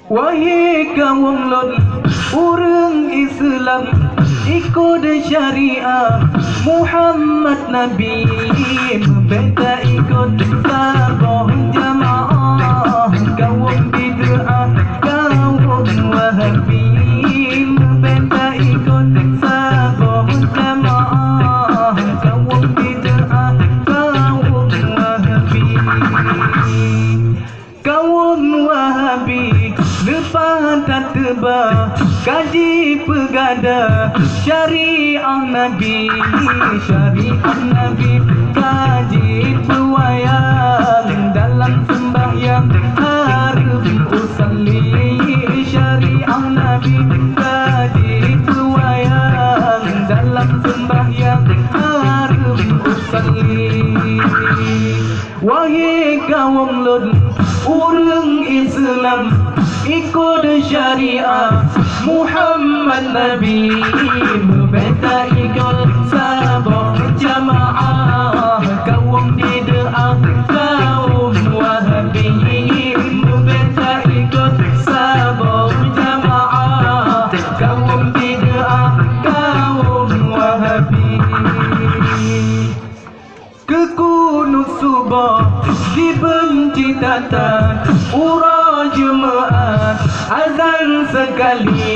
Wahai kaum lon urang Islam ikut syariah Muhammad Nabi beta ikut sabah jamaah kaum bid'ah kaum wahabi beta ikut sabah jamaah kaum bid'ah kaum wahabi kaum wahabi lepas tak tebak kaji pegada syariah Nabi kaji pewayang dalam sembahyang harus usalli syariah Nabi kaji pewayang dalam sembahyang harus usalli. Wahai kaum lon urang Islam ikut syariah Muhammad Nabi beta ikut sabah jamaah kaum bid'ah kaum wahabi beta ikut sabah jamaah kaum bid'ah kaum wahabi kekunut subah dibenci tata urang jemaat azan sekali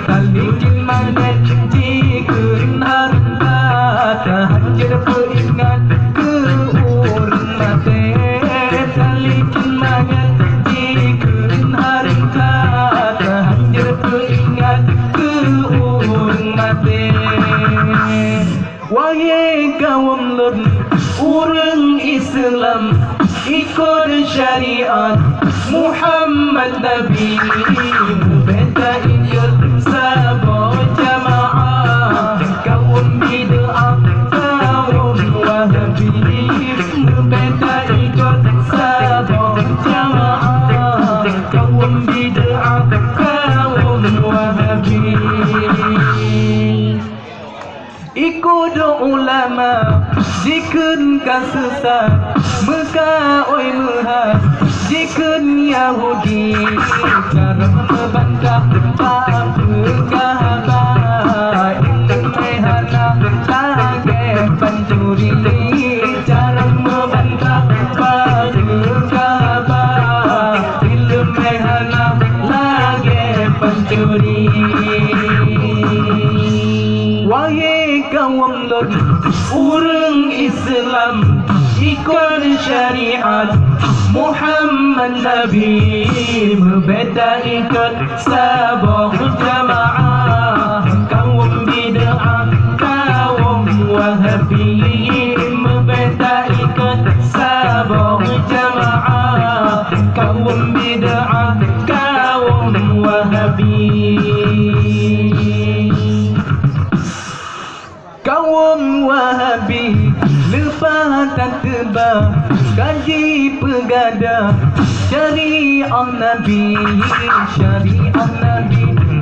talikin mangat jikun harta tahajud peringat ke urang mati talikin mangat jikun harta tahajud peringat ke urang mati. Wahai kaum lon urang Islam ikut syariat Muhammad Nabi beta ikut sabah jamaah kaum bid'ah kaum wahabi beta ikut sabah jamaah kaum bid'ah kaum wahabi ikut ulama jikun kasesat Mekah oi mehas jikun Yahudi cara membantah Kaabah ilmu mehana lagi pencuri cara membantah Kaabah ilmu mehana lagi pencuri. Wahai kaum lon urang Islam ikut syariat Muhammad Nabi beta ikut sabah jamaah kaum bid'ah kaum wahabi beta ikut sabah jamaah kaum bid'ah kaum wahabi kaum wahabi lepas tak tebak kaji pegada syariah Nabi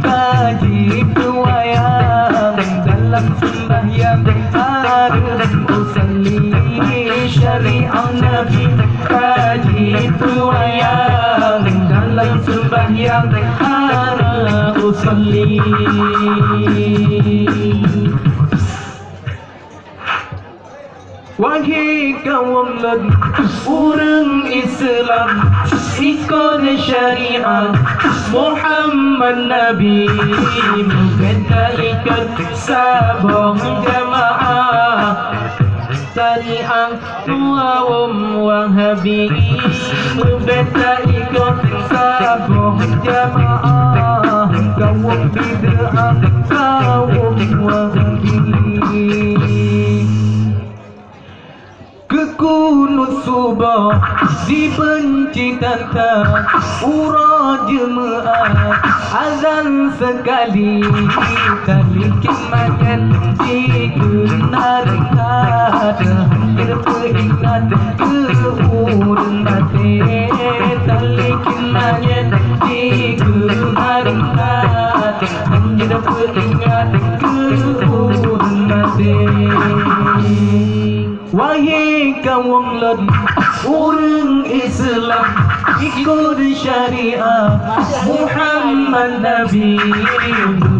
kaji pewayang dalam sembahyang harus usalli syariah Nabi kaji pewayang dalam sembahyang harus usalli. Wahai kaum lon urang Islam ikut syariat Muhammad Nabi beta ikut sabah jamaah syariah kaum wahabi beta ikut sabah jamaah kaum bid'ah kaum wahabi kekunut subah dibenci tata urang jemaat azan sekali talikin mangat jikun harta tahajud peringat ke urang mati talikin mangat jikun harta tahajud peringat ke urang mati. Wahai kaum led urang Islam ikut syariah Muhammad Nabi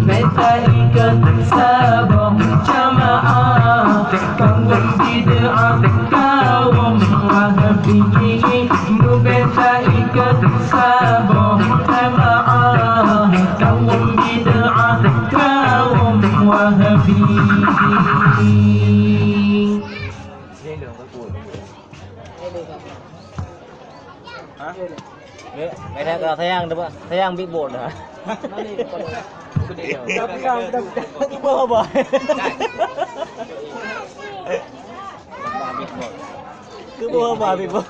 beta ikat sabah jamaah kaum bid'ah kaum wahabi beta ikat sabah jamaah kaum bid'ah kaum wahabi. Mày thấy cái tháiang bị bột hả? Bơ bơ. Cứ bơ bơ bị bột.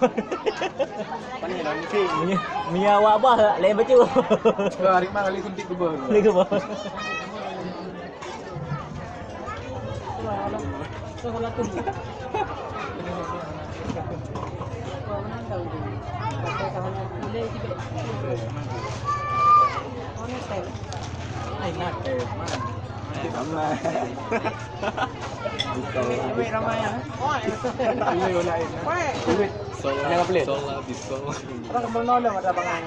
Mia awak bah lain baca. Hari mana kali suntik ke ber. Ni ke bah. Jangan pelit. Orang kembali ada bangan.